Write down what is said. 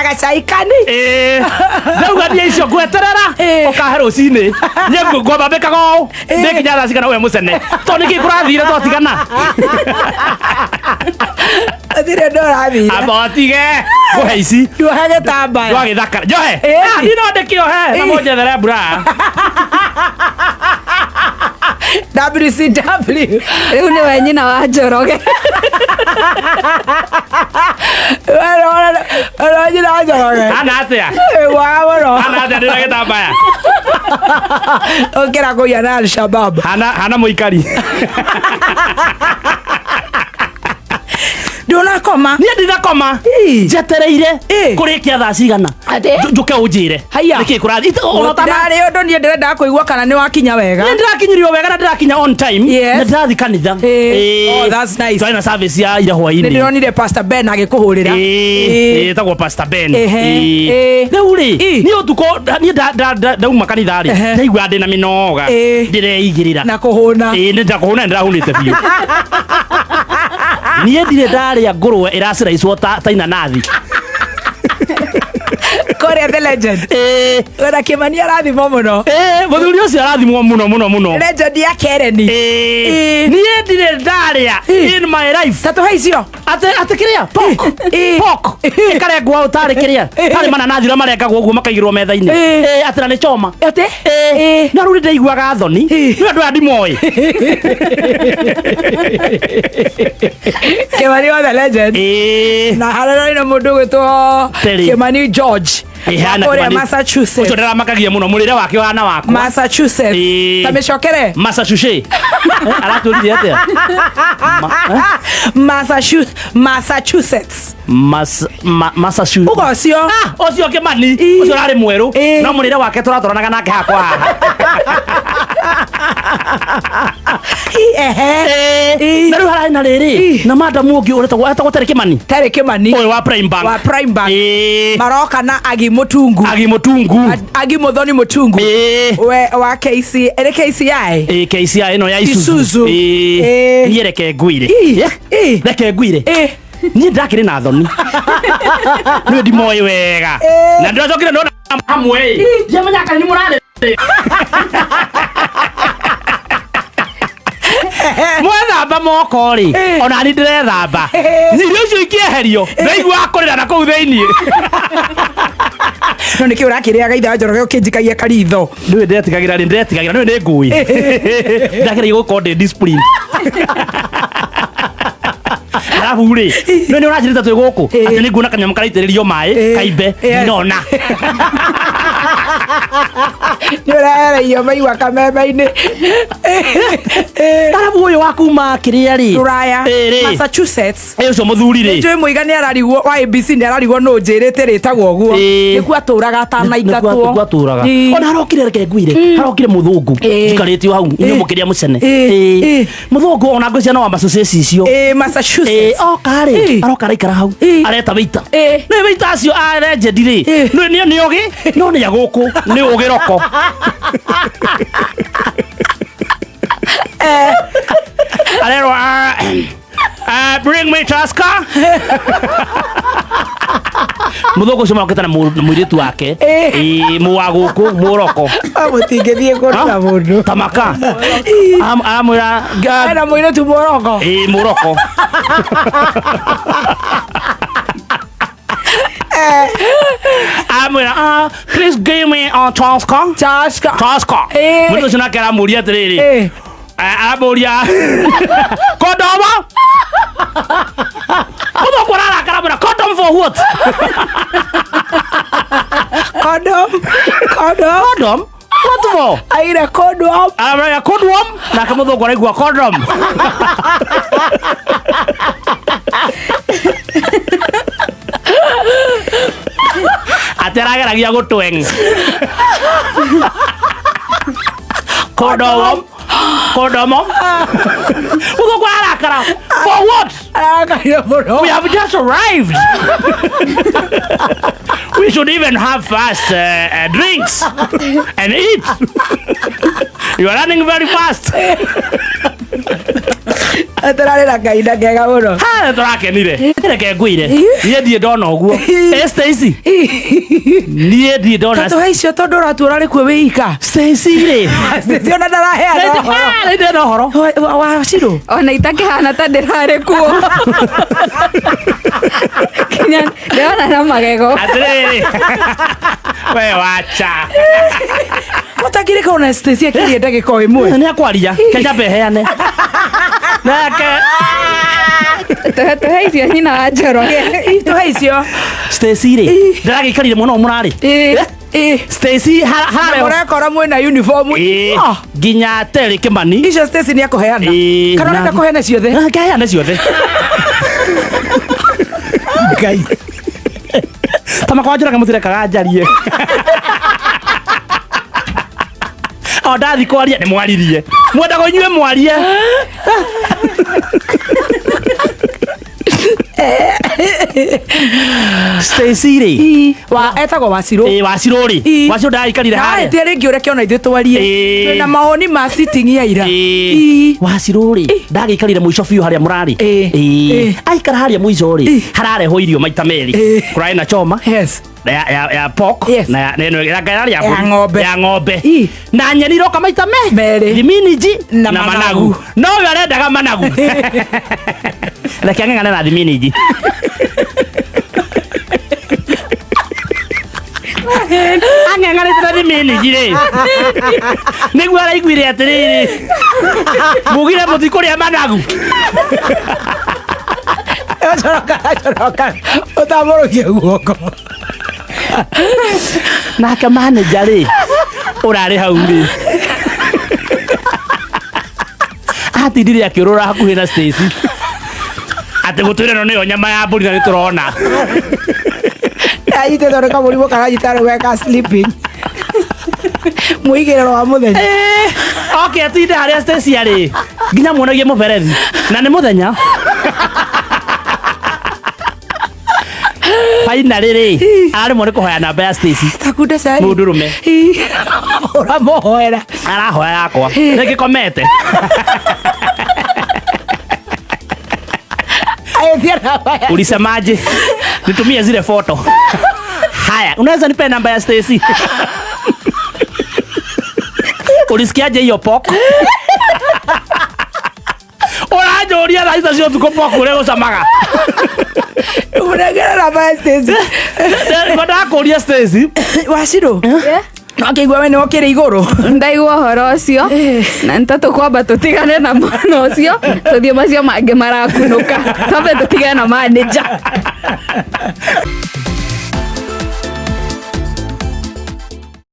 gacai kani ndauga nie icio ngweterera ukahe rucini nye ngomba mbikago ndikinya thaa cigana we mucene to niki kurathire twatigana athire ndorathire amba atige nguhe ici nduhe gitambaya ndwa githaka njohe ino ndikiohe na monjethere mbura WCW riu ni we nyina wa Njoroge nyina wa Njoroge ana atia wagaboro ana atia ndina gitambaya ukira kuhiana Al-Shabab hana muikari ndunakoma nie ndinakoma njetereire kurikia thaa cigana njuke unjire niki kurathi ndari undu nie ndirenda kuigua kana ni wakinya wega ni ndirakinyirio wega na ndirakinya on time na ndirathi kanitha oh that's nice twaina service ya ira hwaini ndironire Pastor Ben agikuhurira tagwo Pastor Ben riu ri ni utuko ni ndauma kanitha ri ndaigua ndina minoga ndireigirira na kuhuna ndakuhuna ndirahunite biu nie ndire ndaria ngurwe iraciraicwo ta inanathi Korea the legend ora Kimani arathimo muno muthuri ucio arathimwo muno legend ya Kereni nie ndire ndaria in my life tatu haicio ate kiria pok kare gwa utari kiria kare mananathi ra marengagwo guo makaigirwo metha-ini atira ni choma ate na ruri ndaiguaga thoni ni andu andimoi Kimani wa the legend na hararo ina mundu gwitwo Kimani George Korea Massachusetts ucio ndaramacagia muno murire wake wana wako Massachusetts tamicokere Massachusetts araturire atia Massachusetts Massachusetts ugo cio ucio Kimani ucio rari mweru no murire wake turatoranaga nake hakwa na riu harari na riri na madamu ungi uretagwo tere Kimani uyu wa Prime Bank maroka na agi mutungu agi muthoni mutungu we wa KCI KCI no ya Isuzu niereke ngwire reke ngwire ni ndakiri na thoni ni ndimoi wega na ndacokire ndona hamwe jemenya kana ni murare mwethamba moko ri ona ni ndirethamba irio icio ikieherio ndaigua akorera na kuu thiini no niki urakiriaga itha Njoroge ukinjikagia karitho ndiwe ndetigagira niwe ni ngui ndageria gukorwo ndi discipline arabu ri no ni urajirita twi guku ati ni nguona kanyama karaitiririo mai kaimbe nona ni uraereio maigua kameme-ini arabu uyu wakuma kiria ri Raya Massachusetts ucio muthuri ri njui muiga ni ararigwo wa ABC ni ararigwo no njirite ritagwo guo niku aturaga atanaingatwo ona arokire reke ngwire arokire muthungu njikaritio hau inyo mukiria mucene muthungu ona ngwiciana wa Massachusetts icio Massachusetts okari aroka raikara hau areta weita ni weita acio a legend ri ni ogi no ni aguku ni ugiroko arero bring me Chaska muthungu ucio marokete na muiritu wake muwaguku muroko mutingithie kurira mundu tamaka amwira ana muiritu muroko muroko amwira please give me Chaska mundu ucio nake aramuria atiriri aramuria kondomo muthungu ararakara mwira condom for what condom what for aira condom amwira condom na kamuthungu araigua condom aterageragia gutweng condom muthungu ararakara for what we have just arrived we should even have fast drinks and eat you are running very fast Atarare na kaida kega muno. Ha turakenire. Reke ngwire. Nie ndie ndona uguo. Stacy. Nie ndie ndona. Tato haicio tondu raturare kwe wika. Stacy ri. Stacy ona ndaraheana. Nĩ ndĩrenda ũhoro. Wa Ciro. Ona itakĩhana ta ndĩrarĩ kuo. Kinya ndĩrona na magego. Atĩrĩrĩ. We wacha. Mutakire kona Stacy akirie ndagĩka ĩmwe. Nĩ akwaria. Kenya beheane. Nake. Tũhe icio nyina wa Njoroge. Tũhe icio. Stacy ri. Ndĩragĩikarire mũno mũrarĩ. Stacy harare murakora mwina uniform. Nginya Terry Kimani. Icio Stacy ni akuheana. Kana reka kuheana ciothe. Kaheana ciothe. Ngai. Tama kwa njira mũthire kaganjarie. O ndathi kwaria nĩ mwaririe. Mwenda kũnyue mwarie. Stacy ri wa etagwo Waciro. Waciro ri. Waciro ndaikarire haria. Na rĩngĩ ũreke ona ithuĩ twarie. Na maoni ma sitting ya ira. Waciro ri ndagĩikarire mũico biũ harĩa mũrarĩ. Aikara harĩa mũico ri hararehwo irio maita merĩ. Kũrarĩ na choma. Yes. Ya pork na neno ya ng'ombe na nyeni roka maita merĩ. Thiminiji na managu. No we arendaga managu. Reke ng'ang'ane na thiminiji. Ang'ang'anĩte na thiminiji rĩ. Nĩguo araiguire atĩrĩrĩ. Mugire mũtikũrĩa managu. Coroka. Ũtamũrũkie guoko. Nake manager rĩ ũrarĩ hau rĩ atindire akĩũrũra hakuhĩ na Stacy atĩ gũtwĩre no nĩyo nyama ya mbũri na nĩtũrona anyite thondeka mũrimũ kana anyita wega sleeping mũigĩrĩro wa mũthenya. Okay, atinde harĩa Stacy arĩ nginya muonagie mũberethi na nĩ mũthenya. Finally rĩ arĩ mwana kũhoya namba ya Stacy. Takunda sai. Mũndũrũme. Ũramohoera. Arahoya yakwa. Nĩngĩkomete. Ulisemaje? Nitumie zile foto. Haya, unaweza nipe namba ya Stacy? Ulisikiaje hiyo poko? Unajoria raisa sio tuko poko leo samaga. Unagera namba ya Stacy. Ngoda kuria Stacy. Waciro. Akĩigua we nĩ okĩre igũrũ. Ndaigua ũhoro ũcio na nĩtatũkwamba tũtigane na mwana ũcio tũthiĩ macio mangĩ marakunũka twambe tũtigane na manager.